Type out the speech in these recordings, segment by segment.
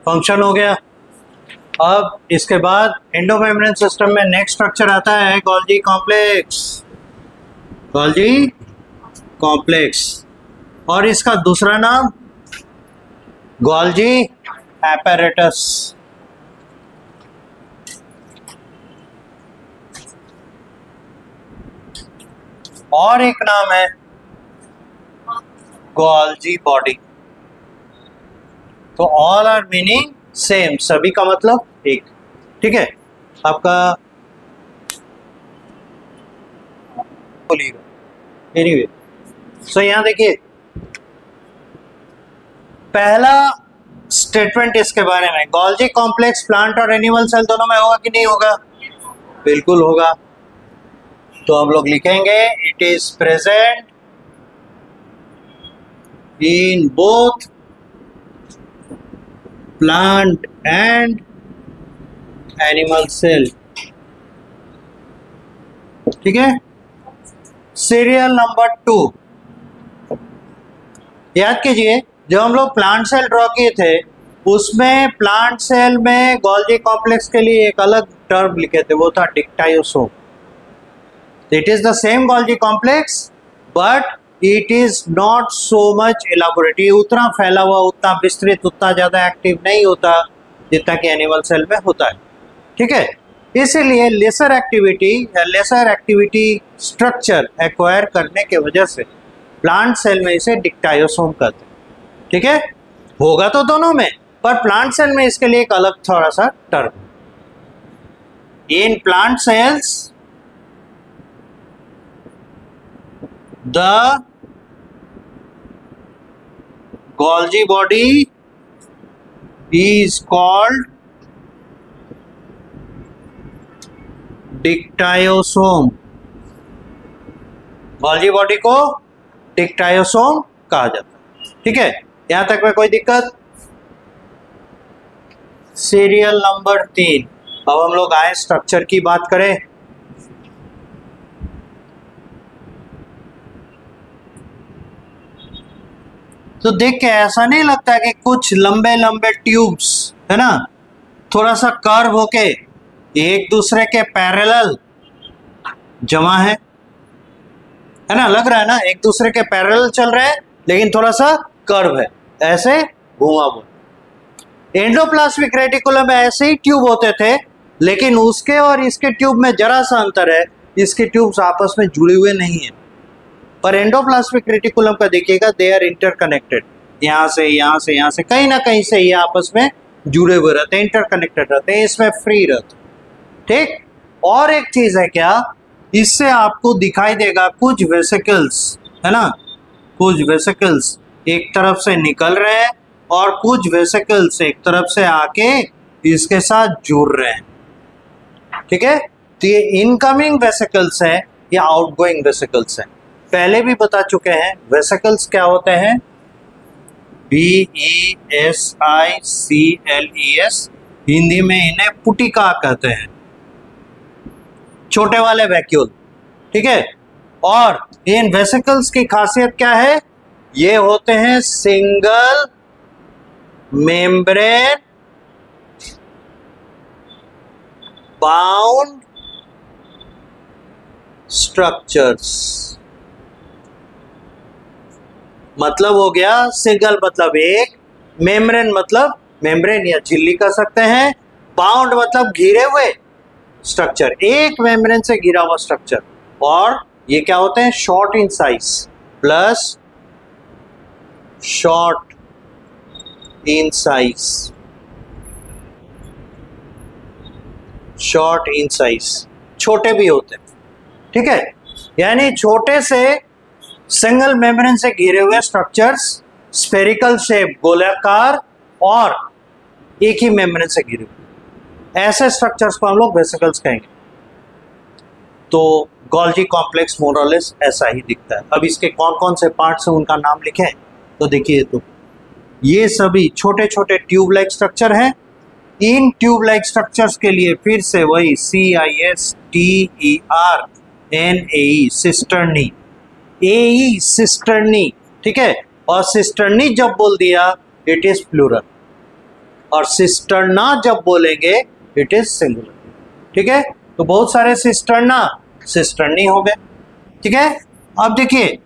Function हो गया। अब इसके बाद एंडोमेम्ब्रेन सिस्टम में नेक्स्ट स्ट्रक्चर आता है गोल्जी कॉम्प्लेक्स। गोल्जी कॉम्प्लेक्स और इसका दूसरा नाम गोल्जी एपैरेटस। और एक नाम है गोल्जी बॉडी। तो ऑल आर मीनिंग सेम, सभी का मतलब एक। ठीक है, आपका बोलिएगा एनीवे। सो यहां देखिए, पहला स्टेटमेंट इसके बारे में, गोल्जी कॉम्प्लेक्स प्लांट और एनिमल सेल दोनों में होगा कि नहीं होगा? बिल्कुल होगा। तो हम लोग लिखेंगे it is present in both plant and animal cell. ठीक है। सीरियल नंबर 2, याद कीजिए जब हम लोग प्लांट सेल ड्रॉ किए थे उसमें प्लांट सेल में गोल्जी कॉम्प्लेक्स के लिए एक अलग टर्म लिखे थे, वो था dictyosome. It is the same Golgi complex but it is not so much elaborate. ये उतना फैला हुआ, उतना विस्तृत, उतना ज्यादा एक्टिव नहीं होता जितना कि एनिमल सेल में होता है। ठीक है, इसीलिए लेसर एक्टिविटी या लेसर एक्टिविटी स्ट्रक्चर एक्वायर करने के वजह से प्लांट सेल में इसे डिक्टायोसोम कहते हैं। ठीक है, होगा तो दोनों में, पर प्लांट सेल में इसके लिए एक अलग थोड़ा सा term. In plant cells the Golgi body is called dictyosome. Golgi body को डिक्टायोसोम कहा जाता है। ठीक है, यहां तक में कोई दिक्कत? Serial number 3। अब हम लोग आए स्ट्रक्चर की बात करें। तो देख के ऐसा नहीं लगता कि कुछ लंबे लंबे ट्यूब्स है ना, थोड़ा सा कर्व होके एक दूसरे के पैरेलल जमा है ना, लग रहा है ना एक दूसरे के पैरेलल चल रहे हैं लेकिन थोड़ा सा कर्व है, ऐसे घुमा हुआ। एंडोप्लाज्मिक रेटिकुलम में ऐसे ही ट्यूब होते थे, लेकिन उसके और इसके ट्यूब में जरा सा अंतर है, इसके ट्यूब्स आपस में जुड़े हुए नहीं है। पर एंडोप्लाज्मिक रेटिकुलम का देखिएगा, दे आर इंटरकनेक्टेड, यहाँ से यहाँ से यहाँ से कहीं ना कहीं से ये आपस में जुड़े हुए रहते हैं, इंटरकनेक्टेड रहते हैं, इसमें फ्री रहते हैं। ठीक, और एक चीज है क्या, इससे आपको दिखाई देगा कुछ वेसिकल्स है ना, कुछ वेसिकल्स एक तरफ से निकल रहे हैं और कुछ वेसिकल्स एक तरफ से आके इसके साथ जुड़ रहे हैं। ठीक है, तो ये इनकमिंग वेसिकल्स है या आउटगोइंग वेसिकल्स है, पहले भी बता चुके हैं। वेसिकल्स क्या होते हैं? VESICLES, हिंदी में इन्हें पुटिका कहते हैं, छोटे वाले वैक्यूल। ठीक है, और इन वेसिकल्स की खासियत क्या है? ये होते हैं सिंगल मेम्ब्रेन बाउंड स्ट्रक्चर्स। मतलब हो गया सिंगल मतलब एक, मेम्ब्रेन मतलब मेम्ब्रेन या झिल्ली कह सकते हैं, बाउंड मतलब घिरे हुए स्ट्रक्चर, एक मेम्ब्रेन से घिरा हुआ स्ट्रक्चर। और ये क्या होते हैं? Short in size plus short in size, short in size, छोटे भी होते हैं। ठीक है, यानी छोटे से सिंगल मेम्ब्रेन से घिरे हुए स्ट्रक्चर्स, स्फेरिकल शेप गोलाकार, और एक ही मेम्ब्रेन से घिरे हुए, ऐसे स्ट्रक्चर्स को हम लोग वेसिकल्स कहेंगे। तो गोल्जी कॉम्प्लेक्स मोरलेस ऐसा ही दिखता है। अब इसके कौन कौन से पार्ट्स हैं उनका नाम लिखें तो देखिए, तो ये सभी छोटे छोटे ट्यूब लाइक स्ट्रक्चर हैं। इन ट्यूब लाइक स्ट्रक्चर्स के लिए फिर से वही CISTERNAE, सिस्टर्नी, AE सिस्टर्नी। ठीक है, और सिस्टर्नी जब बोल दिया इट इज प्लूरल। और सिस्टर्ना जब बोलेंगे इट इज सिंगुलर। ठीक है, तो बहुत सारे सिस्टर्ना सिस्टर्नी हो गए। ठीक है, अब देखिए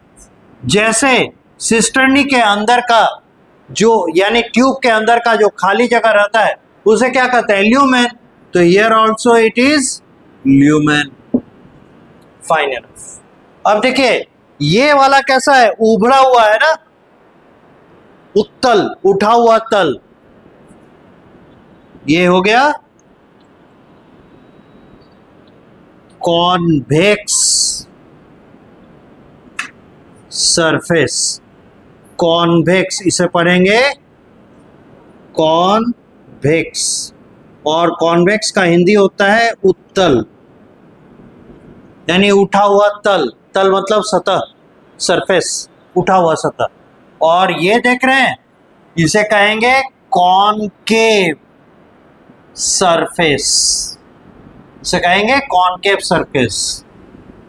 जैसे सिस्टर्नी के अंदर का जो यानी ट्यूब के अंदर का जो खाली जगह रहता है उसे क्या कहते हैं, ल्यूमेन। तो here also it is lumen. Fine enough. अब देखिए ये वाला कैसा है, उभड़ा हुआ है ना, उत्तल, उठा हुआ तल, ये हो गया कॉन्वेक्स सरफेस। कॉन्वेक्स इसे पढ़ेंगे कॉन्वेक्स, और कॉन्वेक्स का हिंदी होता है उत्तल, यानी उठा हुआ तल। तल मतलब सतह, सरफेस, उठा हुआ सतह। और ये देख रहे हैं इसे कहेंगे कॉनकेव सरफेस, इसे कहेंगे कॉनकेव सरफेस,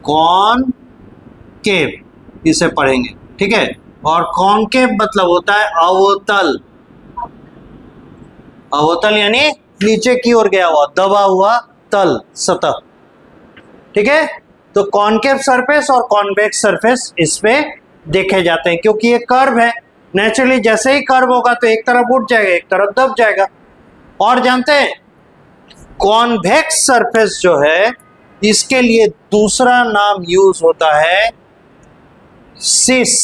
कॉनकेव इसे पढ़ेंगे। ठीक है, और कॉनकेव मतलब होता है अवतल। अवतल यानी नीचे की ओर गया हुआ, दबा हुआ तल, सतह। ठीक है, तो कॉनकेव सरफेस और कॉन्वेक्स सरफेस इस पे देखे जाते हैं, क्योंकि ये कर्व है। नेचुरली जैसे ही कर्व होगा तो एक तरफ उठ जाएगा, एक तरफ दब जाएगा। और जानते हैं कॉन्वेक्स सरफेस जो है इसके लिए दूसरा नाम यूज होता है सिस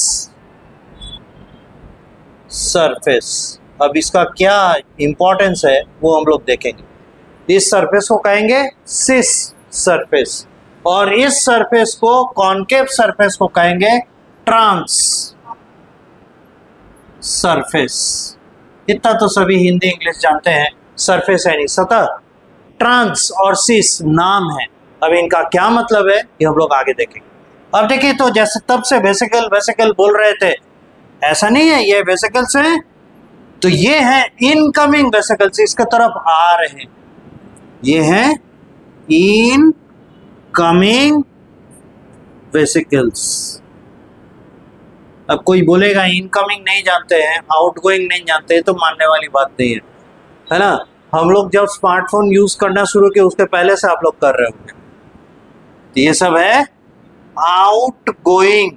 सरफेस। अब इसका क्या इंपॉर्टेंस है वो हम लोग देखेंगे। इस सरफेस को कहेंगे सिस सरफेस, और इस सरफेस को कॉनकेव सरफेस को कहेंगे ट्रांस सरफेस। इतना तो सभी हिंदी इंग्लिश जानते हैं, सरफेस यानी सतह, ट्रांस और सिस नाम है। अब इनका क्या मतलब है ये हम लोग आगे देखेंगे। अब देखिए, तो जैसे तब से वेसिकल वेसिकल बोल रहे थे, ऐसा नहीं है ये वेसिकल्स हैं, तो ये है इनकमिंग वेसिकल्स, इसके तरफ आ रहे हैं, ये हैं इनकमिंग वेसिकल्स। अब कोई बोलेगा इनकमिंग नहीं जानते हैं, आउटगोइंग नहीं जानते हैं, तो मानने वाली बात नहीं है ना। हम लोग जब स्मार्टफोन यूज करना शुरू किए उसके पहले से आप लोग कर रहे होंगे। तो ये सब है आउटगोइंग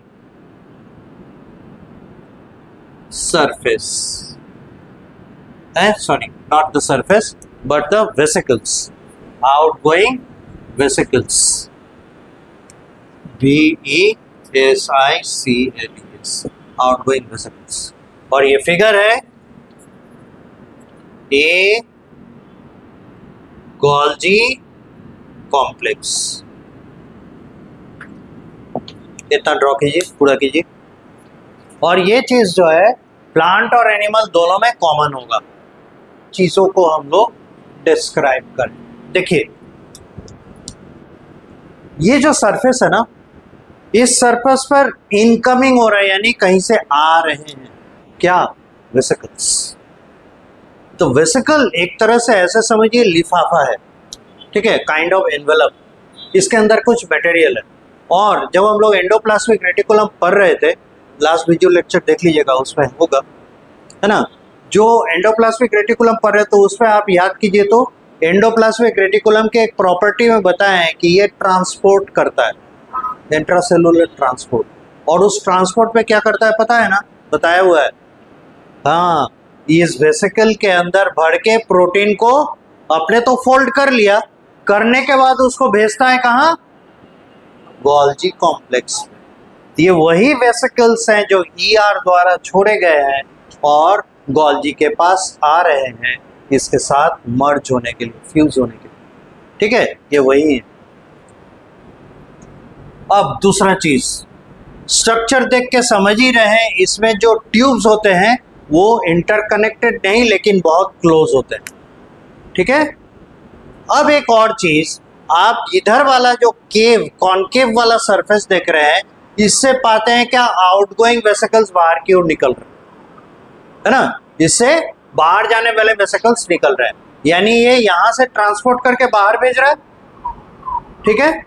सरफेस है, sorry not the surface but the vesicles, outgoing vesicles, VESICLES, outgoing vesicles. और ये फिगर है ए गोल्जी कॉम्प्लेक्स। इतना ड्रॉ कीजिए, पूरा कीजिए। और ये चीज जो है प्लांट और एनिमल दोनों में कॉमन होगा। चीजों को हम लोग डिस्क्राइब करें। देखिए ये जो सरफेस है ना, इस सरफेस पर इनकमिंग हो रहा है, यानी कहीं से आ रहे हैं क्या, वेसिकल्स। तो वेसिकल एक तरह से ऐसे समझिए लिफाफा है, ठीक है, काइंड ऑफ एनवेलप। इसके अंदर कुछ मटेरियल है। और जब हम लोग एंडोप्लाज्मिक रेटिकुलम पढ़ रहे थे, लास्ट वीडियो लेक्चर देख लीजिएगा, उसमें होगा, है ना। जो एंडोप्लाज्मिक रेटिकुलम पढ़ रहे तो उसमें आप याद कीजिए, तो एंडोप्लाज्मिक रेटिकुलम के एक प्रॉपर्टी में बताया है कि ये ट्रांसपोर्ट करता है, इंट्रासेलुलर ट्रांसपोर्ट। और उस ट्रांसपोर्ट में क्या करता है पता है ना, बताया हुआ है। हाँ, इस वेसिकल के अंदर भर के प्रोटीन को अपने तो फोल्ड कर लिया, करने के बाद उसको भेजता है कहाँ, गोल्जी कॉम्प्लेक्स में। ये वही वेसिकल्स हैं जो ER द्वारा छोड़े गए हैं और गोल्जी के पास आ रहे हैं इसके साथ मर्ज होने के लिए, फ्यूज होने के लिए। ठीक है, ये वही है। अब दूसरा चीज, स्ट्रक्चर देख के समझ ही रहे हैं, इसमें जो ट्यूब्स होते हैं वो इंटरकनेक्टेड नहीं लेकिन बहुत क्लोज होते हैं। ठीक है, अब एक और चीज, आप इधर वाला जो केव, कॉनकेव वाला सरफेस देख रहे हैं, इससे पाते हैं क्या, आउटगोइंग वेसिकल्स बाहर की ओर निकल रहे हैं, है ना। इससे बाहर जाने वाले वेसिकल्स निकल रहे हैं, यानी ये यहां से ट्रांसपोर्ट करके बाहर भेज रहा है। ठीक है,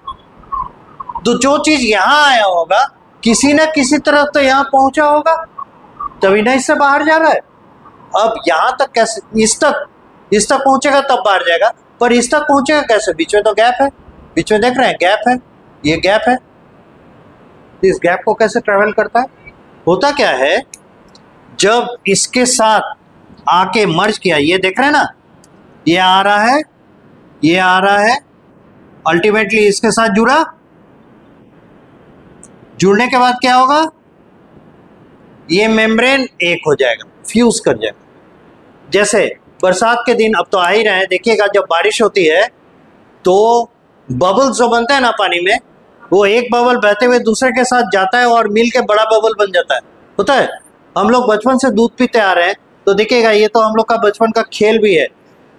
तो जो चीज यहां आया होगा किसी न किसी तरफ तो यहां पहुंचा होगा, तभी ना इससे बाहर जा रहा है। अब यहां तक कैसे, इस तक इस तक पहुंचेगा तब बाहर जाएगा, पर इस तक पहुंचेगा कैसे? बीच में तो गैप है, बीच में देख रहे हैं गैप है, ये गैप है, इस गैप को कैसे ट्रेवल करता है? होता क्या है, जब इसके साथ आके मर्ज किया, ये देख रहे हैं ना, ये आ रहा है, ये आ रहा है, अल्टीमेटली इसके साथ जुड़ा, जुड़ने के बाद क्या होगा, ये मेम्ब्रेन एक हो जाएगा, फ्यूज कर जाएगा। जैसे बरसात के दिन अब तो आ ही रहे हैं, देखिएगा जब बारिश होती है तो बबल्स जो बनते हैं ना पानी में, वो एक बबल बहते हुए दूसरे के साथ जाता है और मिल के बड़ा बबल बन जाता है, होता है। हम लोग बचपन से दूध पीते आ रहे हैं, तो देखिएगा ये तो हम लोग का बचपन का खेल भी है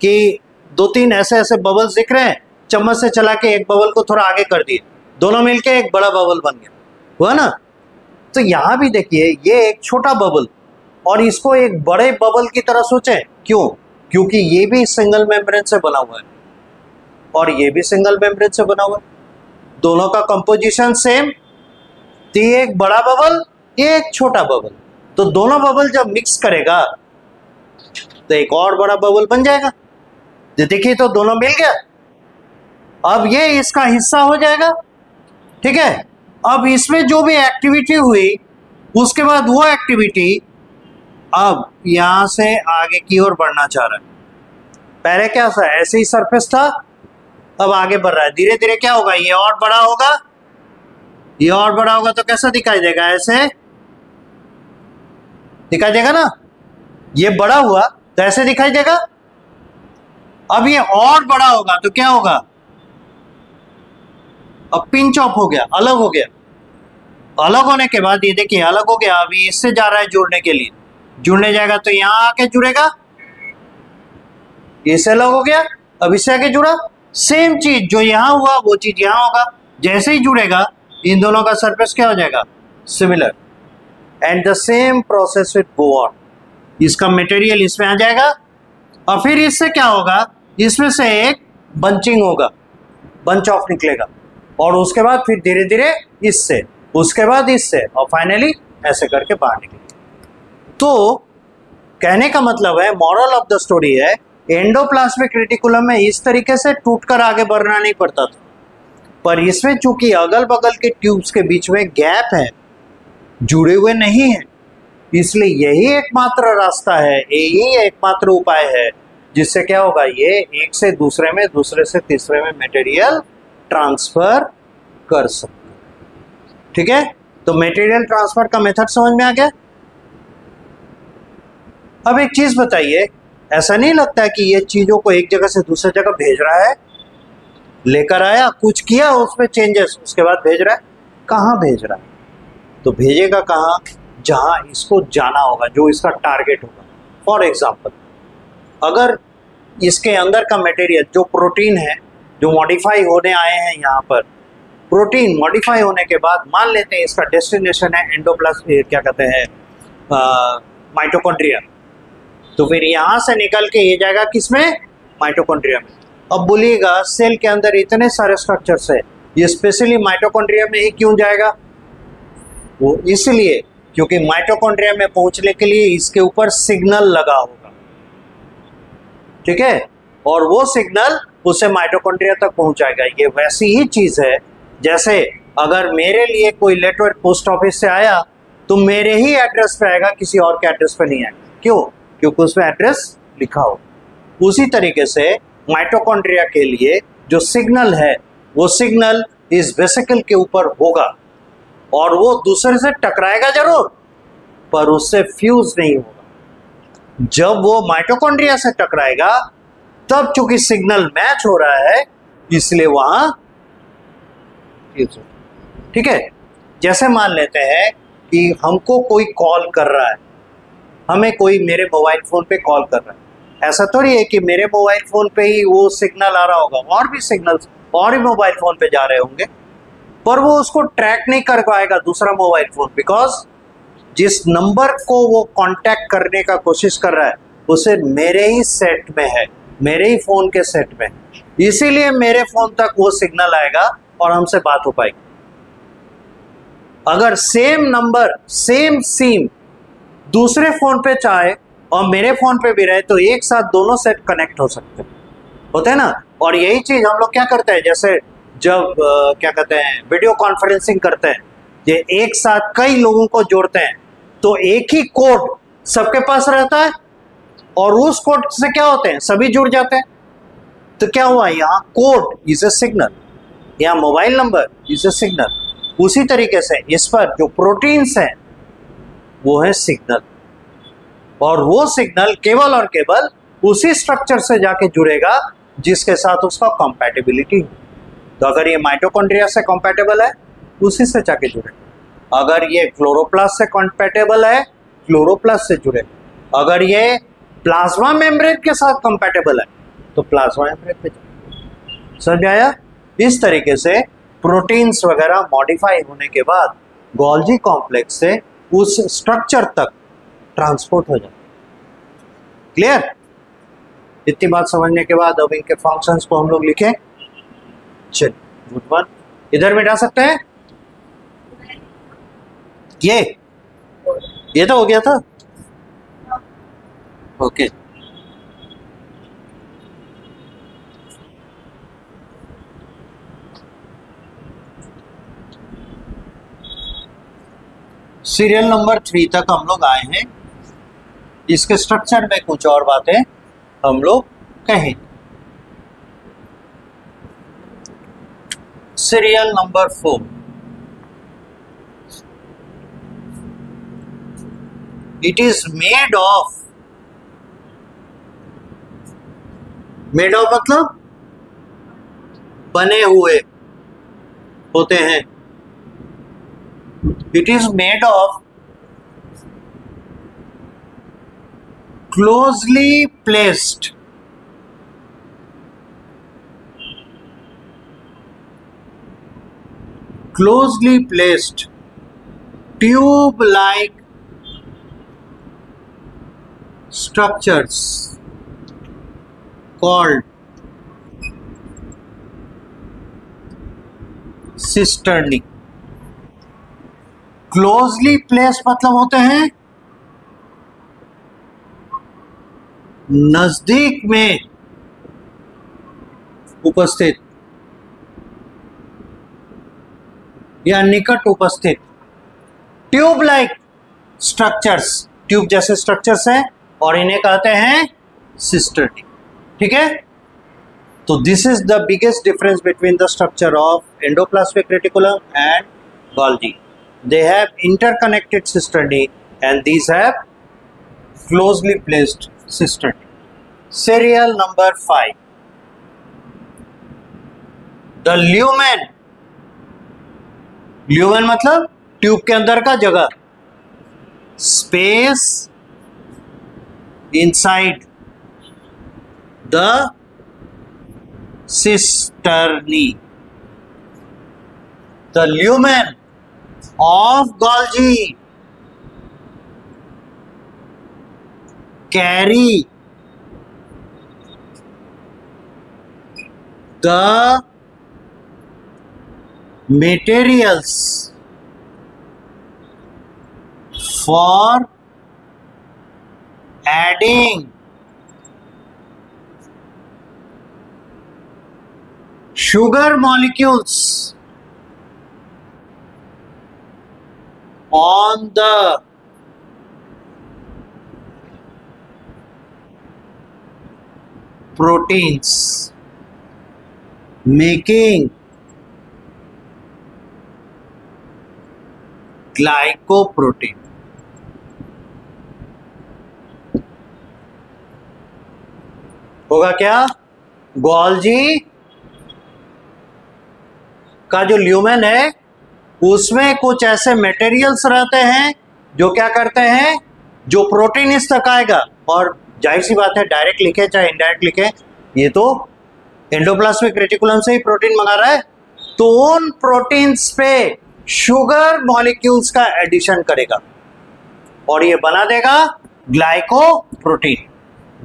कि 2-3 ऐसे ऐसे बबल्स दिख रहे हैं, चम्मच से चला के एक बबल को थोड़ा आगे कर दिए, दोनों मिलके एक बड़ा बबल बन गया, हुआ ना। तो यहाँ भी देखिए ये एक छोटा बबल और इसको एक बड़े बबल की तरह सोचें, क्यों? क्योंकि ये भी सिंगल मेम्ब्रेन से बना हुआ है और ये भी सिंगल मेम्ब्रेन से बना हुआ है, दोनों का कंपोजिशन सेम, तो ये एक बड़ा बबल, ये एक छोटा बबल, तो दोनों बबल जब मिक्स करेगा तो एक और बड़ा बबल बन जाएगा। देखिए तो दोनों मिल गया, अब ये इसका हिस्सा हो जाएगा, ठीक है। अब इसमें जो भी एक्टिविटी हुई उसके बाद वो एक्टिविटी अब यहां से आगे की ओर बढ़ना चाह रहा है। पहले क्या था, ऐसे ही सरफेस था, अब आगे बढ़ रहा है, धीरे धीरे क्या होगा, ये और बड़ा होगा, ये और बड़ा होगा, तो कैसा दिखाई देगा, ऐसे दिखाई देगा ना, ये बड़ा हुआ तो ऐसे दिखाई देगा। अब ये और बड़ा होगा तो क्या होगा, अब पिंच ऑफ हो गया, अलग हो गया, अलग होने के बाद ये देखिए अलग हो गया, अभी इससे जा रहा है जुड़ने के लिए, जुड़ने जाएगा तो यहां आके जुड़ेगा, इससे अलग हो गया, अब इससे आके जुड़ा, सेम चीज जो यहां हुआ वो चीज यहां होगा, जैसे ही जुड़ेगा इन दोनों का सरफेस क्या हो जाएगा, similar, and the same process will go on. इसका मटेरियल इसमें आ जाएगा और फिर इससे क्या होगा, इसमें से एक बंचिंग होगा, बंच ऑफ निकलेगा और उसके बाद फिर धीरे धीरे इससे, उसके बाद इससे और फाइनली ऐसे करके बाहर निकलेगा। तो कहने का मतलब है, मॉरल ऑफ द स्टोरी है, एंडोप्लाज्मिक रेटिकुलम में इस तरीके से टूटकर आगे बढ़ना नहीं पड़ता था, पर इसमें चूंकि अगल बगल के ट्यूब्स के बीच में गैप है, जुड़े हुए नहीं है, इसलिए यही एकमात्र रास्ता है, यही एकमात्र उपाय है जिससे क्या होगा, ये एक से दूसरे में, दूसरे से तीसरे में मटेरियल ट्रांसफर कर सकते। ठीक है, तो मटेरियल ट्रांसफर का मेथड समझ में आ गया। अब एक चीज बताइए, ऐसा नहीं लगता है कि ये चीजों को एक जगह से दूसरी जगह भेज रहा है, लेकर आया, कुछ किया उसमें चेंजेस, उसके बाद भेज रहा है, कहाँ भेज रहा है? तो भेजेगा कहाँ, जहां इसको जाना होगा, जो इसका टारगेट होगा। फॉर एग्जाम्पल, अगर इसके अंदर का मटेरियल जो प्रोटीन है, जो मॉडिफाई होने आए हैं यहाँ पर, प्रोटीन मॉडिफाई होने के बाद मान लेते हैं इसका डेस्टिनेशन है एंडोप्लाज्म, क्या कहते हैं, माइटोकॉन्ड्रिया, तो फिर यहाँ से निकल के ये जाएगा किसमें, माइटोकॉन्ड्रिया में। अब बोलिएगा सेल के अंदर इतने सारे स्ट्रक्चर्स है, ये स्पेशली माइटोकॉन्ड्रिया में ही क्यों जाएगा? वो इसलिए क्योंकि माइटोकॉन्ड्रिया में पहुंचने के लिए इसके ऊपर सिग्नल लगा होगा, ठीक है, और वो सिग्नल उसे माइटोकॉन्ड्रिया तक पहुंचाएगा। ये वैसी ही चीज है जैसे अगर मेरे लिए कोई लेटर पोस्ट ऑफिस से आया तो मेरे ही एड्रेस पे आएगा, किसी और के एड्रेस पे नहीं आएगा। क्यों? क्योंकि उसमें एड्रेस लिखा हो। उसी तरीके से माइटोकॉन्ड्रिया के लिए जो सिग्नल है, वो सिग्नल इस वेसिकल के ऊपर होगा और वो दूसरे से टकराएगा जरूर, पर उससे फ्यूज नहीं होगा। जब वो माइटोकॉन्ड्रिया से टकराएगा तब चूंकि सिग्नल मैच हो रहा है, इसलिए वहां फ्यूज हो। ठीक है, जैसे मान लेते हैं कि हमको कोई कॉल कर रहा है, हमें कोई मेरे मोबाइल फोन पे कॉल कर रहा है। ऐसा थोड़ी है कि मेरे मोबाइल फोन पे ही वो सिग्नल आ रहा होगा, और भी सिग्नल्स और भी मोबाइल फोन पे जा रहे होंगे, पर वो उसको ट्रैक नहीं कर पाएगा दूसरा मोबाइल फोन, बिकॉज जिस नंबर को वो कांटेक्ट करने का कोशिश कर रहा है उसे मेरे ही सेट में है, मेरे ही फोन के सेट में, इसीलिए मेरे फोन तक वो सिग्नल आएगा और हमसे बात हो पाएगी। अगर सेम नंबर, सेम सिम दूसरे फोन पे चाहे और मेरे फोन पे भी रहे तो एक साथ दोनों सेट कनेक्ट हो सकते हैं, होते हैं ना। और यही चीज हम लोग क्या करते हैं, जैसे जब क्या कहते हैं वीडियो कॉन्फ्रेंसिंग करते हैं, ये एक साथ कई लोगों को जोड़ते हैं तो एक ही कोड सबके पास रहता है और उस कोड से क्या होते हैं, सभी जुड़ जाते हैं। तो क्या हुआ, यहाँ कोड इज ए सिग्नल, यहाँ mobile number is a signal. उसी तरीके से इस पर जो प्रोटीन्स हैं वो है सिग्नल, और वो सिग्नल केवल और केवल उसी स्ट्रक्चर से जाके जुड़ेगा जिसके साथ उसका कंपैटिबिलिटी हो। तो अगर ये माइटोकॉन्ड्रिया से कंपैटिबल है उसी से जाके जुड़ेगा, अगर ये क्लोरोप्लास्ट से कंपैटिबल है क्लोरोप्लास्ट से जुड़ेगा, अगर ये प्लाज्मा मेम्ब्रेन के साथ कंपैटिबल है तो प्लाज्मा मेम्ब्रेन पे जुड़ेगा। समझ आया? इस तरीके से प्रोटीन्स वगैरह मॉडिफाई होने के बाद गोल्जी कॉम्प्लेक्स से उस स्ट्रक्चर तक ट्रांसपोर्ट हो जाता है। क्लियर? इतनी बात समझने के बाद अब इनके फंक्शंस को हम लोग लिखें। चलिए, गुड वन इधर मिटा सकते हैं। ये तो हो गया था। ओके, सीरियल नंबर 3 तक हम लोग आए हैं। इसके स्ट्रक्चर में कुछ और बातें हम लोग कहें। Serial number 4, it is made of मतलब बने हुए होते हैं। It is made of closely placed tube like structures called cisternae। Closely placed मतलब होते हैं नजदीक में उपस्थित या निकट उपस्थित। ट्यूब लाइक स्ट्रक्चर्स, ट्यूब जैसे स्ट्रक्चर्स हैं और इन्हें कहते हैं सिस्टर्नी। ठीक है, तो this is the biggest difference between the structure of endoplasmic reticulum and Golgi. They have interconnected cisternae and these have closely placed cisternae. Serial number 5, the lumen। lumen मतलब ट्यूब के अंदर का जगह, space inside the cisternae। The lumen of Golgi carry the materials for adding sugar molecules on the proteins, making glycoprotein। होगा क्या, Golgi का जो lumen है उसमें कुछ ऐसे मटेरियल्स रहते हैं जो क्या करते हैं, जो प्रोटीन इस तक आएगा, और जाहिर सी बात है डायरेक्ट लिखे चाहे इनडायरेक्ट लिखे, ये तो एंडोप्लाज्मिक रेटिकुलम से ही प्रोटीन मंगा रहा है, तो उन प्रोटीन्स पे शुगर मॉलिक्यूल्स का एडिशन करेगा और ये बना देगा ग्लाइकोप्रोटीन।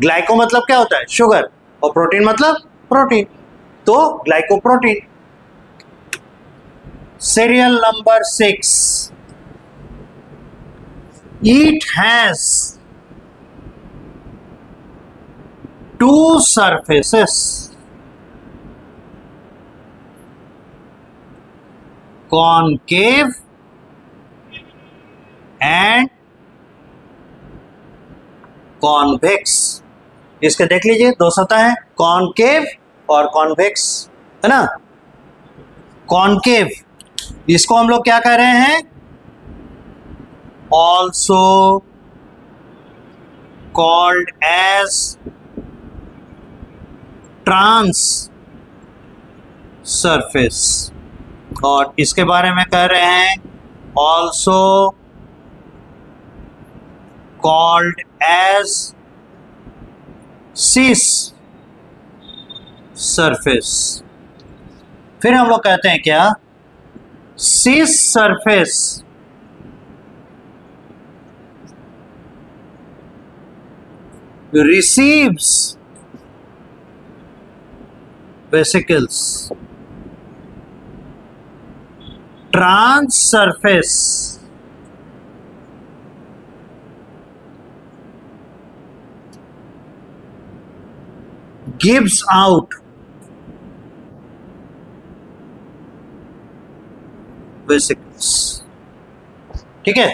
ग्लाइको मतलब क्या होता है, शुगर, और प्रोटीन मतलब प्रोटीन, तो glycoprotein. Serial number 6, it has two surfaces, concave and convex। इसके देख लीजिए दो सतह है, कॉनकेव और कॉन्वेक्स, है ना। कॉनकेव इसको हम लोग क्या कह रहे हैं, also called as trans surface, और इसके बारे में कह रहे हैं also called as cis surface. फिर हम लोग कहते हैं क्या, cis surface receives vesicles, trans surface gives out vesicles। ठीक है,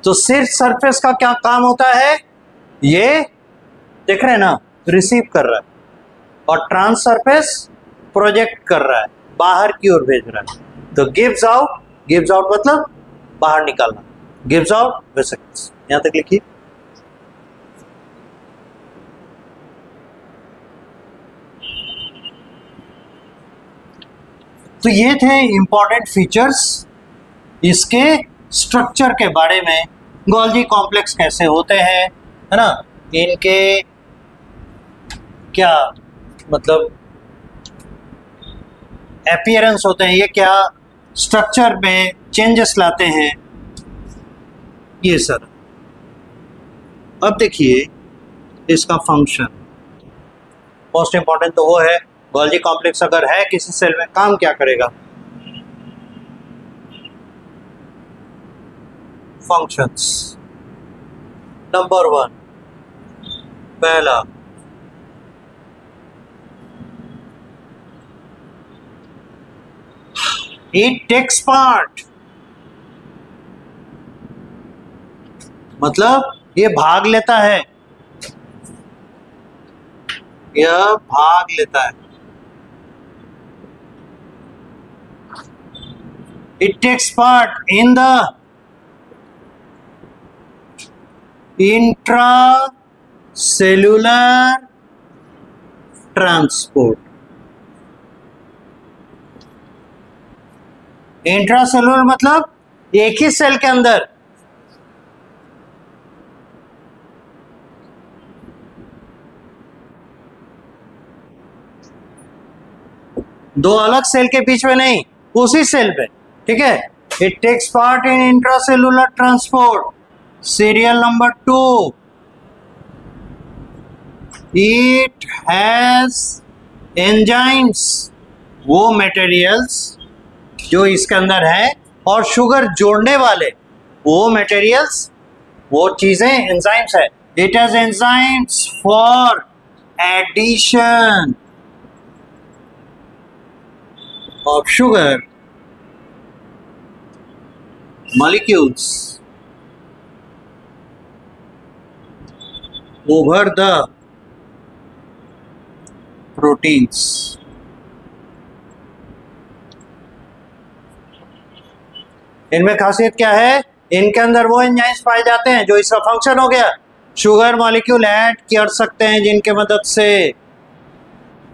तो सिर्फ सरफेस का क्या काम होता है, ये देख रहे हैं ना, रिसीव कर रहा है, और ट्रांस सरफेस प्रोजेक्ट कर रहा है, बाहर की ओर भेज रहा है। तो गिव्स आउट मतलब बाहर निकालना, गिव्स आउट वेसिकल्स। यहां तक लिखिए। तो ये थे इंपॉर्टेंट फीचर्स इसके स्ट्रक्चर के बारे में, गोल्जी कॉम्प्लेक्स कैसे होते हैं, है ना, इनके क्या मतलब अपीयरेंस होते हैं, ये क्या स्ट्रक्चर में चेंजेस लाते हैं, ये सर। अब देखिए इसका फंक्शन, मोस्ट इंपॉर्टेंट तो वो है, गोल्जी कॉम्प्लेक्स अगर है किसी सेल में, काम क्या करेगा, फंक्शंस। नंबर 1, पहला इट टेक्स पार्ट, मतलब ये भाग लेता है, यह भाग लेता है। It takes part in the intracellular transport. Intracellular मतलब एक ही सेल के अंदर, दो अलग सेल के बीच में नहीं, उसी सेल पे, ठीक है। It takes part in intracellular transport. Serial number 2, it has enzymes, वो मटेरियल्स जो इसके अंदर है, और शुगर जोड़ने वाले वो मटेरियल्स, वो चीजें एंजाइम्स है। It has enzymes for addition of sugar molecules over the proteins। इनमें खासियत क्या है, इनके अंदर वो एंजाइम्स पाए जाते हैं जो इसका फंक्शन हो गया, शुगर मॉलिक्यूल ऐड कर सकते हैं जिनके मदद से,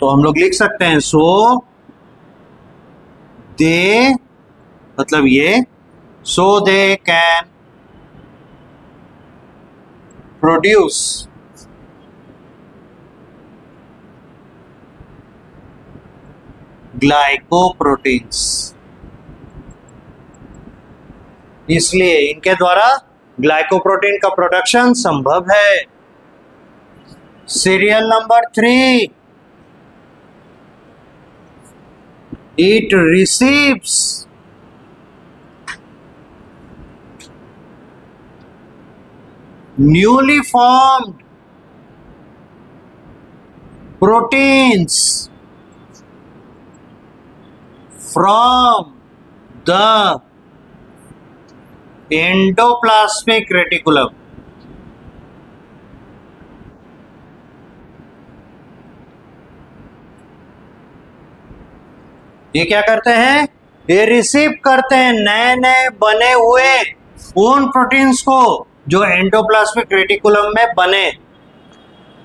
तो हम लोग लिख सकते हैं सो दे, मतलब ये, सो दे कैन प्रोड्यूस ग्लाइकोप्रोटीन्स। इसलिए इनके द्वारा ग्लाइकोप्रोटीन का प्रोडक्शन संभव है। Serial number 3, it receives newly formed proteins from the endoplasmic reticulum. ये क्या करते हैं? ये रिसीव करते हैं नए नए बने हुए उन प्रोटीन्स को जो एंडोप्लाज्मिक रेटिकुलम में बने।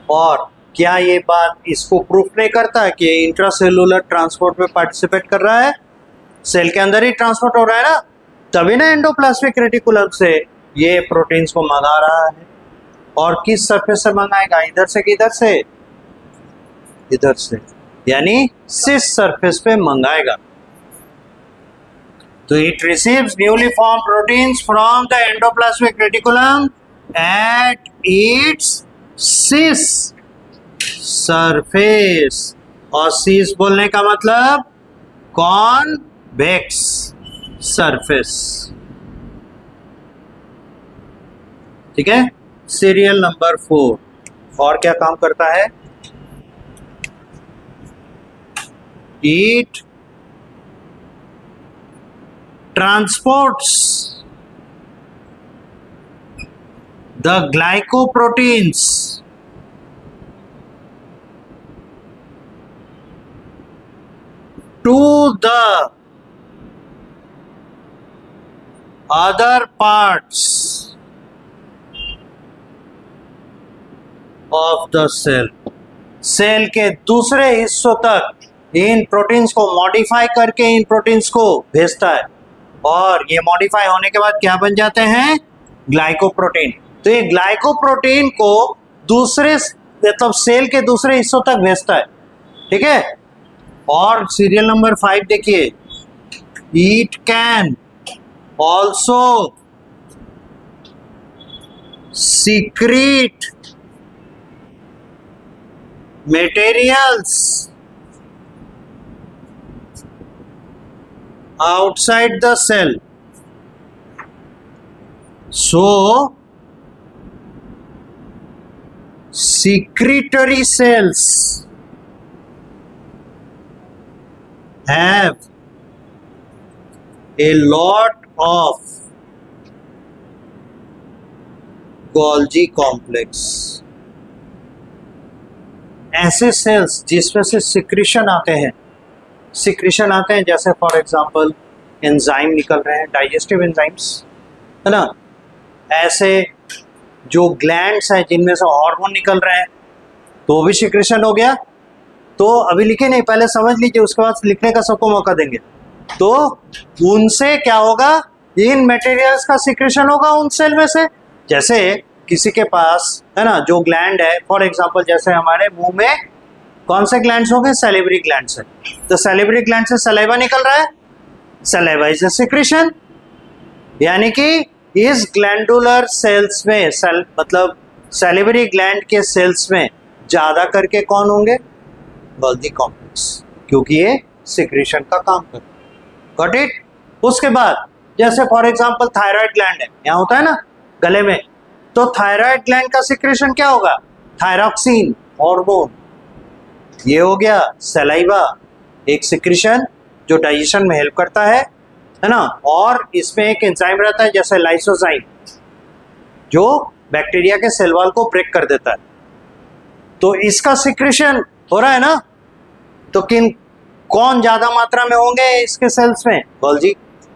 और क्या ये बात इसको प्रूफ नहीं करता कि इंट्रासेलुलर ट्रांसपोर्ट में पार्टिसिपेट कर रहा है? सेल के अंदर ही ट्रांसपोर्ट हो रहा है ना, तभी ना एंडोप्लाज्मिक रेटिकुलम से ये प्रोटीन्स को मंगा रहा है। और किस सरफेस से मंगाएगा? इधर से किधर से? इधर से, यानी सिस सरफेस पे मंगाएगा। तो it receives newly form proteins from the endoplasmic reticulum at its cis surface. और सिस बोलने का मतलब कॉन्वेक्स सरफेस। ठीक है। सीरियल नंबर 4 और क्या काम करता है? It transports the glycoproteins to the other parts of the cell. Cell के दूसरे हिस्सों तक इन प्रोटीन्स को मॉडिफाई करके इन प्रोटीन्स को भेजता है। और ये मॉडिफाई होने के बाद क्या बन जाते हैं? ग्लाइकोप्रोटीन। तो ये ग्लाइकोप्रोटीन को दूसरे मतलब सेल के दूसरे हिस्सों तक भेजता है। ठीक है। और सीरियल नंबर 5 देखिए, it can also secret materials outside the cell. So secretory cells have a lot of Golgi complex. ऐसे सेल्स जिसमें से सिक्रीशन आते हैं, जैसे फॉर एग्जांपल एंजाइम निकल रहे हैं, डाइजेस्टिव एंजाइम्स, है ना। ऐसे जो ग्लैंड्स हैं जिनमें से हार्मोन निकल रहे हैं, तो भी सिक्रीशन हो गया। तो अभी लिखे नहीं, पहले समझ लीजिए, उसके बाद लिखने का सबको मौका देंगे। तो उनसे क्या होगा? इन मटेरियल्स का सिक्रीशन होगा उन सेल में से। जैसे किसी के पास, है ना, जो ग्लैंड है, फॉर एग्जांपल जैसे हमारे मुंह में कौन से ग्लैंड्स होंगे? सैलिवरी ग्लैंड्स है। तो सैलिवरी ग्लैंड से सलाइवा निकल रहा है, सलाइवा इज अ सिक्रीशन। यानी कि इस ग्लैंडुलर सेल्स में मतलब सैलिवरी ग्लैंड के सेल्स में ज्यादा करके कौन होंगे? गोल्गी कॉम्प्लेक्स, क्योंकि ये सिक्रीशन का काम करते हैं। Got it? उसके बाद जैसे फॉर एग्जांपल थायराइड ग्लैंड है, यहाँ होता है ना गले में, तो थायराइड ग्लैंड का सिक्रेशन क्या होगा? Thyroxine hormone. ये हो गया सलाइवा, एक सिक्रेशन जो डाइजेशन में हेल्प करता है ना। और इसमें एक एंजाइम रहता है जैसे लाइसोजाइम, जो बैक्टीरिया के सेल वॉल को ब्रेक कर देता है। तो इसका सिक्रेशन हो रहा है ना। तो कौन ज्यादा मात्रा में होंगे इसके सेल्स में? गोल्गी।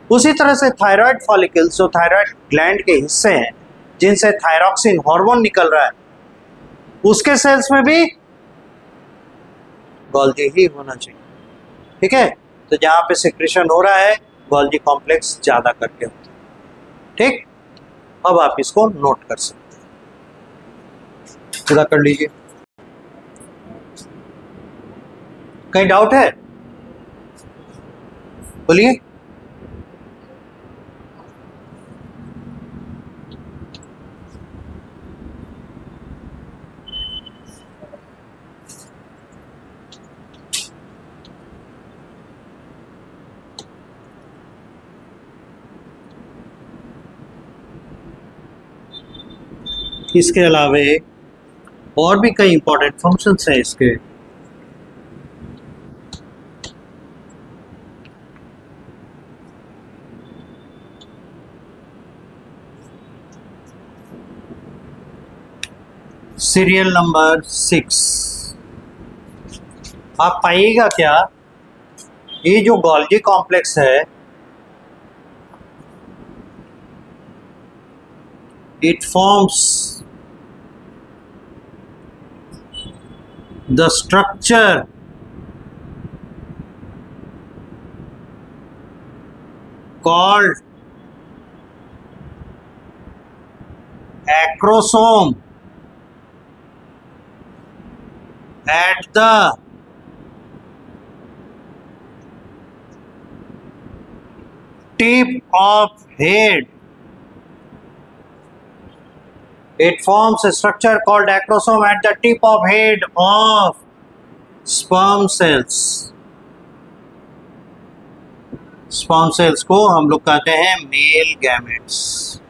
उसी तरह से थायराइड फॉलिकल्स, जो थायराइड ग्लैंड के हिस्से हैं जिनसे थायरॉक्सिन हार्मोन निकल रहा है, उसके सेल्स में भी गोल्गी ही होना चाहिए। ठीक है। तो जहां पे सिक्रेशन हो रहा है, गोल्गी कॉम्प्लेक्स ज्यादा करके होता है। ठीक। अब आप इसको नोट कर सकते हैं, पूरा कर लीजिए। कहीं डाउट है? बोलिए। इसके अलावे और भी कई इंपॉर्टेंट फंक्शंस हैं इसके। Serial number 6। आप पाइएगा क्या, ये जो गोल्गी कॉम्प्लेक्स है, it forms the structure called acrosome at the tip of head. It forms a structure called acrosome at the tip of head of sperm cells. Sperm cells को हम लोग कहते हैं मेल गैमेट्स।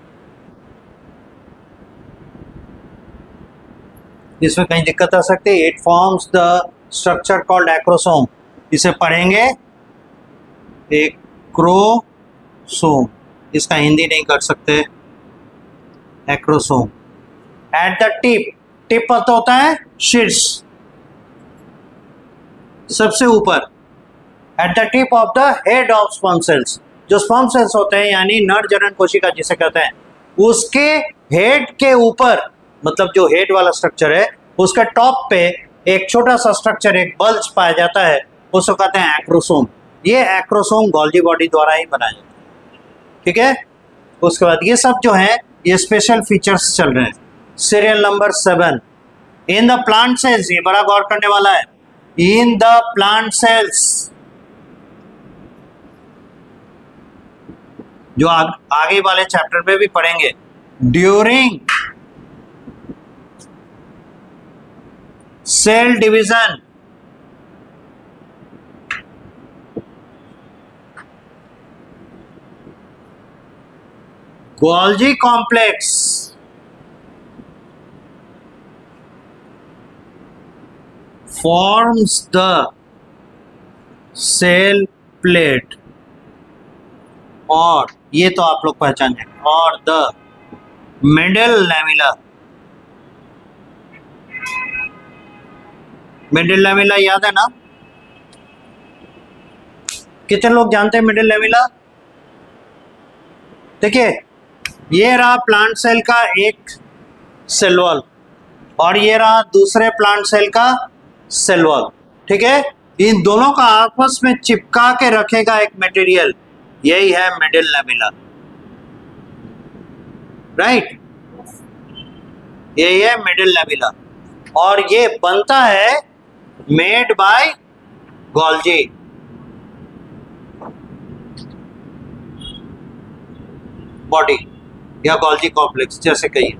इसमें कहीं दिक्कत आ सकती है। It forms the structure called acrosome. इसे पढ़ेंगे एक्रोसोम, इसका हिंदी नहीं कर सकते, acrosome. At the tip, tip पता होता है शीर्ष, सबसे ऊपर। At the tip of the head of sperm cells, जो स्पर्म सेल्स होते हैं यानी नर जनन कोशिका जिसे कहते हैं, उसके हेड के ऊपर, मतलब जो हेड वाला स्ट्रक्चर है उसके टॉप पे एक छोटा सा स्ट्रक्चर, एक बल्ज पाया जाता है, उसको कहते हैं एक्रोसोम। ये एक्रोसोम गोल्गी बॉडी द्वारा ही बनाया जाता है। ठीक है, उसके बाद ये सब जो है ये स्पेशल फीचर्स चल रहे हैं। Serial number 7। In the plant sales, ये बड़ा गौर करने वाला है। इन द प्लांट सेल्स, जो आगे वाले चैप्टर में भी पढ़ेंगे, during cell division Golgi complex forms the cell plate, और ये तो आप लोग पहचान जाएंगे, और the middle lamella. Middle lamella याद है ना? कितने लोग जानते हैं मिडल लैमिला? देखिए, ये रहा प्लांट सेल का एक सेल वॉल और ये रहा दूसरे प्लांट सेल का सेल वॉल। ठीक है, इन दोनों का आपस में चिपका के रखेगा एक मटेरियल, यही है मिडिल लैमिला। राइट, यही है मिडिल लैमिला, और ये बनता है मेड बाय गोल्गी। बॉडी या गोल्गी कॉम्प्लेक्स जैसे कहिए,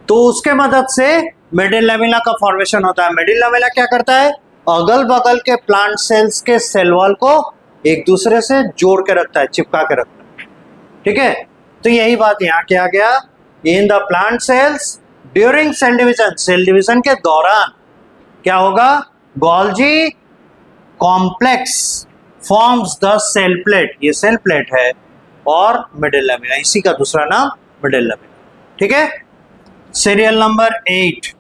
तो उसके मदद से मिडिल लैमिला का फॉर्मेशन होता है। मिडिल लैमिला क्या करता है? अगल बगल के प्लांट सेल्स के सेल वॉल को एक दूसरे से जोड़ के रखता है, चिपका के रखता है। ठीक है, तो यही बात यहाँ किया गया। In the plant cells during cell division, cell division के दौरान क्या होगा? Golgi complex forms the cell plate, ये सेल प्लेट है, और मिडिल लैमिला, इसी का दूसरा नाम मिडिल लैमिला। ठीक है, सीरियल नंबर 8।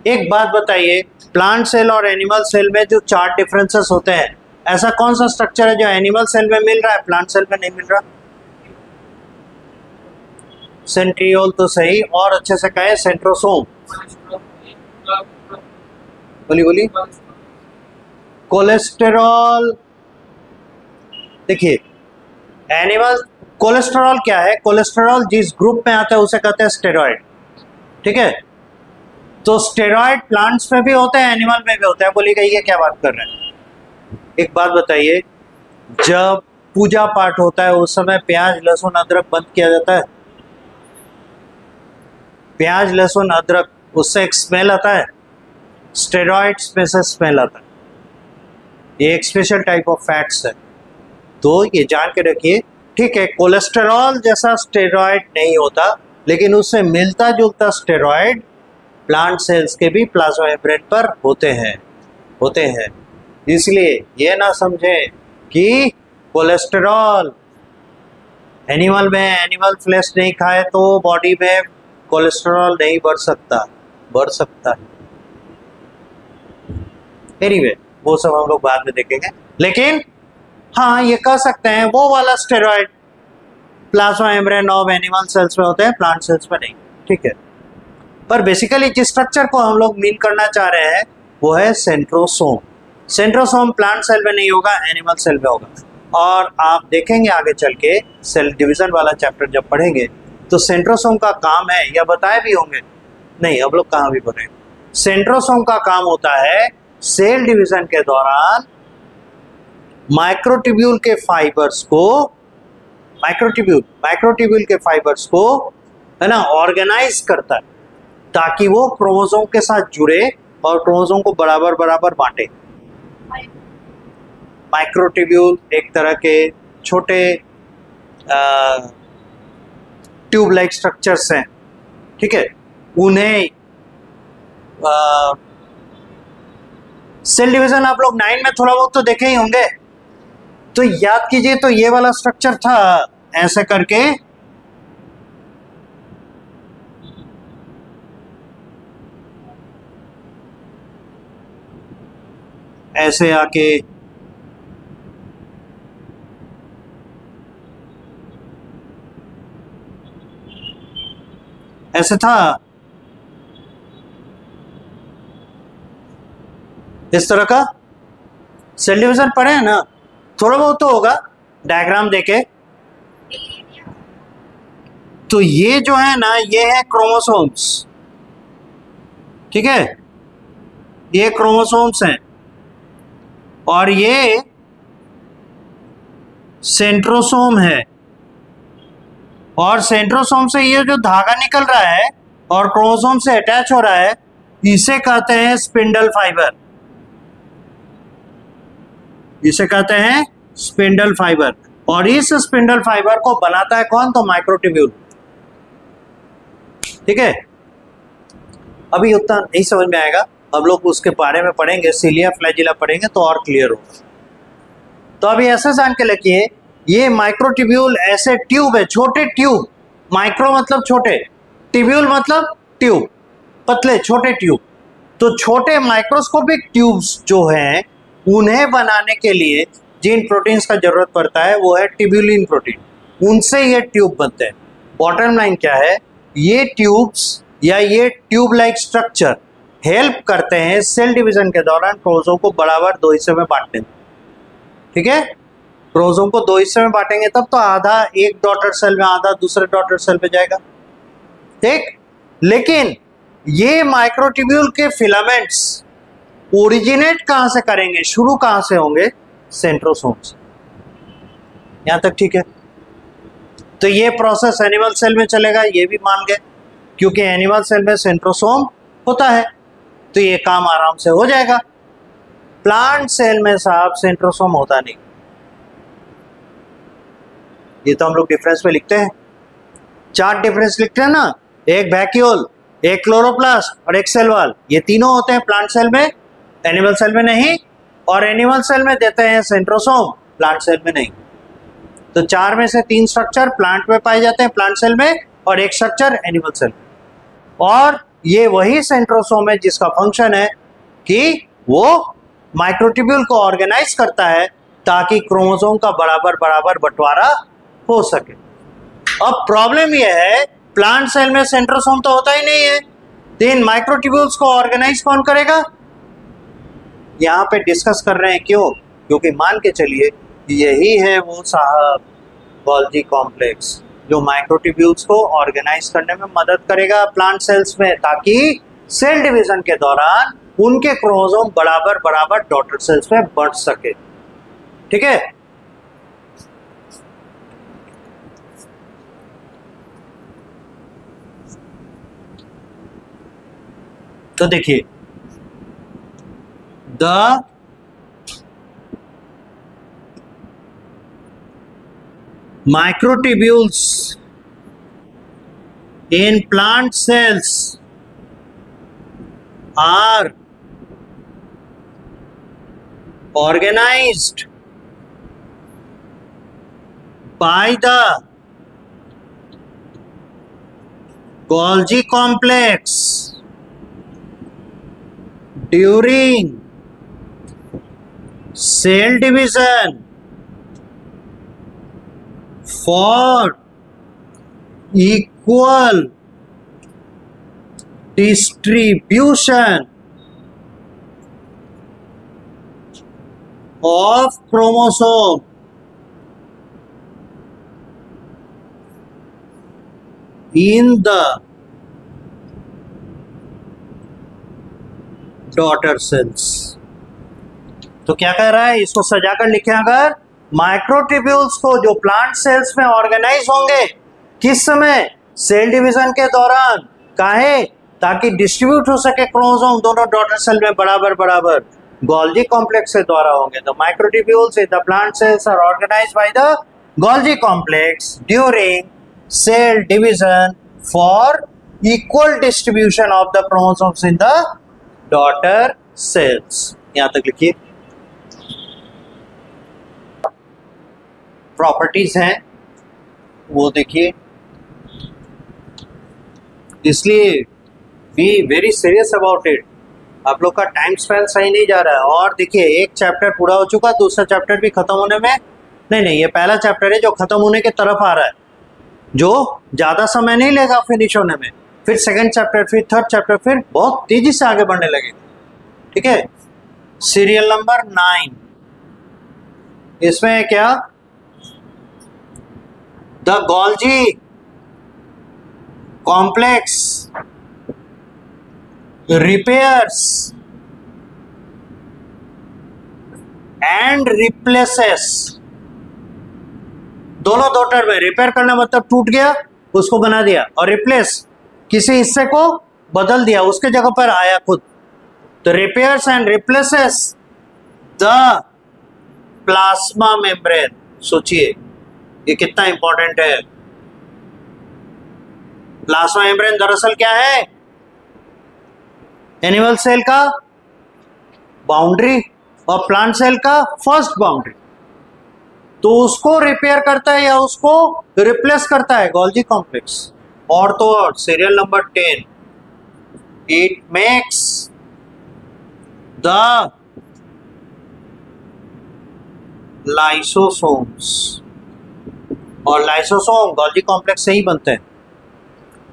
एक बात बताइए, प्लांट सेल और एनिमल सेल में जो 4 डिफरेंसेस होते हैं, ऐसा कौन सा स्ट्रक्चर है जो एनिमल सेल में मिल रहा है प्लांट सेल में नहीं मिल रहा? सेंट्रियोल तो सही, और अच्छे से कहे सेंट्रोसोम। बोली कोलेस्टेरॉल। देखिए, एनिमल कोलेस्टेरॉल क्या है? कोलेस्टेरॉल जिस ग्रुप में आता है उसे कहते हैं स्टेरॉइड। ठीक है, तो स्टेरॉइड प्लांट्स में भी होते हैं, एनिमल में भी होते हैं। बोलिएगा ये क्या बात कर रहे हैं? एक बात बताइए, जब पूजा पाठ होता है उस समय प्याज लहसुन अदरक बंद किया जाता है। प्याज लहसुन अदरक, उससे एक स्मेल आता है, स्टेरॉइड्स में से स्मेल आता है। ये एक स्पेशल टाइप ऑफ फैट्स है, तो ये जान के रखिए। ठीक है, कोलेस्टेरॉल जैसा स्टेरॉइड नहीं होता, लेकिन उससे मिलता जुलता स्टेरॉइड प्लांट सेल्स के भी प्लाज्मा मेम्ब्रेन पर होते हैं। इसलिए ये ना समझें कि कोलेस्टेरॉल एनिमल में, एनिमल फ्लैश नहीं खाए तो बॉडी में कोलेस्ट्रॉल नहीं बढ़ सकता, बढ़ सकता है। एनीवे वो सब हम लोग बाद में देखेंगे, लेकिन हाँ ये कह सकते हैं वो वाला steroid plasma membrane of animal cells में होते हैं, प्लांट सेल्स में नहीं, ठीक है। पर बेसिकली जिस स्ट्रक्चर को हम लोग मीन करना चाह रहे हैं वो है सेंट्रोसोम। सेंट्रोसोम प्लांट सेल में नहीं होगा, एनिमल सेल में होगा। और आप देखेंगे आगे चल के सेल डिवीजन वाला चैप्टर जब पढ़ेंगे तो सेंट्रोसोम का काम है, या बताए भी होंगे, नहीं अब लोग कहाँ भी पढ़ेंगे, सेंट्रोसोम का काम होता है सेल डिवीजन के दौरान माइक्रोट्यूब्यूल के फाइबर्स को, माइक्रोट्यूब्यूल के फाइबर्स को है ना ऑर्गेनाइज करता है ताकि वो क्रोमोसोम के साथ जुड़े और क्रोमोसोम को बराबर बराबर बांटे। माइक्रोट्यूब्यूल एक तरह के छोटे ट्यूब लाइक स्ट्रक्चर्स हैं, ठीक है। उन्हें सेल डिवीजन आप लोग 9 में थोड़ा बहुत तो देखे ही होंगे, तो याद कीजिए तो ये वाला स्ट्रक्चर था, ऐसे करके ऐसे आके ऐसे था, इस तरह का सेल डिवीजन पढ़े हैं ना, थोड़ा बहुत तो होगा डायग्राम देके। तो ये जो है ना ये है क्रोमोसोम्स, ठीक है, ये क्रोमोसोम्स हैं और ये सेंट्रोसोम है। और सेंट्रोसोम से ये जो धागा निकल रहा है और क्रोमोसोम से अटैच हो रहा है इसे कहते हैं स्पिंडल फाइबर, इसे कहते हैं स्पिंडल फाइबर। और इस स्पिंडल फाइबर को बनाता है कौन, तो माइक्रोट्यूब्यूल, ठीक है। अभी उतना नहीं समझ में आएगा, अब लोग उसके बारे में पढ़ेंगे, सिलिया फ्लैजिला पढ़ेंगे तो और क्लियर होगा। तो अभी ऐसे जान के रखिए ये माइक्रोट्यूब्यूल ऐसे ट्यूब है, छोटे ट्यूब, माइक्रो मतलब छोटे, ट्यूब्यूल मतलब ट्यूब, पतले छोटे ट्यूब। तो छोटे माइक्रोस्कोपिक ट्यूब्स जो हैं उन्हें बनाने के लिए जिन प्रोटीन्स का जरूरत पड़ता है वो है ट्यूब्यूलिन प्रोटीन, उनसे ये ट्यूब बनते हैं। बॉटम लाइन क्या है, ये ट्यूब्स या ये ट्यूब लाइक स्ट्रक्चर हेल्प करते हैं सेल डिवीजन के दौरान क्रोमोसोम को बराबर 2 हिस्से में बांटने में, ठीक है। क्रोमोसोम को 2 हिस्से में बांटेंगे तब तो आधा एक डॉटर सेल में, आधा दूसरे डॉटर सेल में जाएगा, ठीक। लेकिन ये माइक्रोट्यूब्यूल के फिलामेंट्स ओरिजिनेट कहां से करेंगे, शुरू कहां से होंगे, सेंट्रोसोम से। यहां तक ठीक है। तो ये प्रोसेस एनिमल सेल में चलेगा, ये भी मान गए, क्योंकि एनिमल सेल में सेंट्रोसोम होता है तो ये काम आराम से हो जाएगा। प्लांट सेल में साहब सेंट्रोसोम होता नहीं, ये तो हम लोग डिफरेंस में लिखते हैं, 4 डिफरेंस लिखते हैं ना, एक वैक्यूल, एक क्लोरोप्लास्ट और एक सेल वॉल, ये तीनों होते हैं प्लांट सेल में, एनिमल सेल में नहीं। और एनिमल सेल में देते हैं सेंट्रोसोम, प्लांट सेल में नहीं। तो 4 में से 3 स्ट्रक्चर प्लांट में पाए जाते हैं, प्लांट सेल में, और एक स्ट्रक्चर एनिमल सेल में। और ये वही सेंट्रोसोम है जिसका फंक्शन है कि वो माइक्रोट्यूब्यूल को ऑर्गेनाइज करता है ताकि क्रोमोसोम का बराबर बराबर बंटवारा हो सके। अब प्रॉब्लम यह है प्लांट सेल में सेंट्रोसोम तो होता ही नहीं है, तो इन माइक्रोट्यूब्यूल्स को ऑर्गेनाइज कौन करेगा, यहाँ पे डिस्कस कर रहे हैं। क्यों, क्योंकि मान के चलिए यही है वो साहब गोल्गी कॉम्प्लेक्स जो माइक्रोट्यूब्यूल्स को ऑर्गेनाइज करने में मदद करेगा प्लांट सेल्स में, ताकि सेल डिवीजन के दौरान उनके क्रोमोसोम बराबर बराबर डॉटर सेल्स में बढ़ सके, ठीक है। तो देखिए the microtubules in plant cells are organized by the Golgi complex during cell division for equal distribution of chromosome in the daughter cells। तो क्या कह रहा है, इसको सजाकर लिखे, अगर माइक्रोट्यूब्यूल्स को जो प्लांट सेल्स में ऑर्गेनाइज होंगे किस समय, सेल डिवीजन के दौरान, काहे, ताकि डिस्ट्रीब्यूट हो सके क्रोमोसोम दोनों डॉटर सेल में बराबर बराबर, गोल्जी कॉम्प्लेक्स के द्वारा होंगे। तो microtubules in the plant cells are organised by the Golgi complex during cell division for equal distribution of the chromosomes in the daughter cells. यहां तक लिखिए। प्रॉपर्टीज हैं वो देखिए, इसलिए be very serious about it. आप लोग का टाइम स्पेन सही नहीं जा रहा है। और देखिए, एक चैप्टर पूरा हो चुका, दूसरा चैप्टर भी खत्म होने में, नहीं ये पहला चैप्टर है जो खत्म होने के तरफ आ रहा है, जो ज़्यादा समय नहीं लेगा फिनिश होने में। फिर सेकंड चैप्टर, फिर थर्ड चैप्टर, फिर बहुत तेजी से आगे बढ़ने लगेगा। ठीक है, सीरियल नंबर 9, इसमें है क्या, the Golgi complex repairs and replaces, दोनों डॉटर में रिपेयर करना मतलब टूट गया उसको बना दिया, और रिप्लेस किसी हिस्से को बदल दिया, उसके जगह पर आया खुद। तो repairs and replaces the plasma membrane. सोचिए ये कितना इंपॉर्टेंट है। प्लाज्मा मेम्ब्रेन दरअसल क्या है, एनिमल सेल का बाउंड्री और प्लांट सेल का फर्स्ट बाउंड्री। तो उसको रिपेयर करता है या उसको रिप्लेस करता है गोल्जी कॉम्प्लेक्स। और तो और serial number 10, it makes the lysosomes, और लाइसोसोम गोल्जी कॉम्प्लेक्स से ही बनते हैं।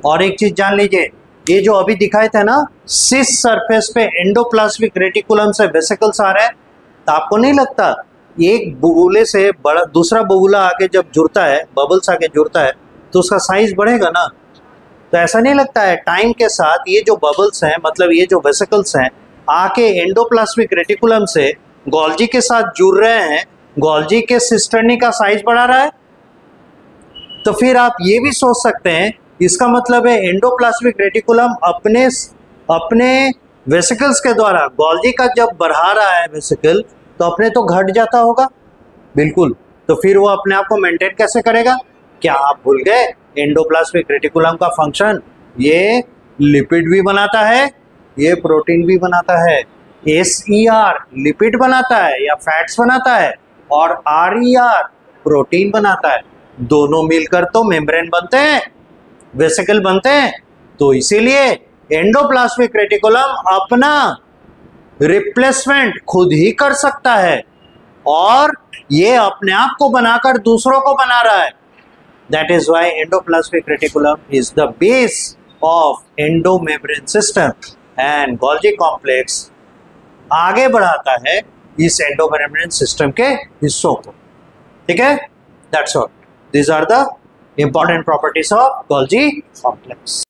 और एक चीज जान लीजिए, ये जो अभी दिखाए थे ना, सिस सरफेस पे एंडोप्लाज्मिक रेटिकुलम से वेसिकल्स आ रहे हैं, तो आपको नहीं लगता एक बुबुले से बड़ा दूसरा बुबुला आगे जब जुड़ता है, बबल्स आगे जुड़ता है, तो उसका साइज बढ़ेगा ना। तो ऐसा नहीं लगता है टाइम के साथ ये जो बबल्स हैं, मतलब ये जो वेसिकल्स हैं, आके एंडोप्लाज्मिक रेटिकुलम से गोल्जी के साथ जुड़ रहे हैं, गोल्जी के सिस्टर्नी का साइज बढ़ा रहा है। तो फिर आप ये भी सोच सकते हैं, इसका मतलब है एंडोप्लाज्मिक रेटिकुलम अपने वेसिकल्स के द्वारा गोल्जी का जब बढ़ा रहा है वेसिकल, तो अपने तो घट जाता होगा, बिल्कुल। तो फिर वो अपने आप को मेंटेन कैसे करेगा? क्या आप भूल गए एंडोप्लाज्मिक रेटिकुलम का फंक्शन? ये लिपिड भी बनाता है, ये प्रोटीन भी बनाता है। SER लिपिड बनाता है या फैट्स बनाता है, और RER प्रोटीन बनाता है। दोनों मिलकर तो मेम्ब्रेन बनते हैं, वेसिकल बनते हैं। तो इसीलिए एंडोप्लाज्मिक रेटिकुलम अपना रिप्लेसमेंट खुद ही कर सकता है, और ये अपने आप को बनाकर दूसरों को बना रहा है। That is why endoplasmic reticulum is the base of endomembrane system, and Golgi complex आगे बढ़ाता है इस एंडोमेम्ब्रेन सिस्टम के हिस्सों को। ठीक है, that's all. These are the important properties of Golgi complex.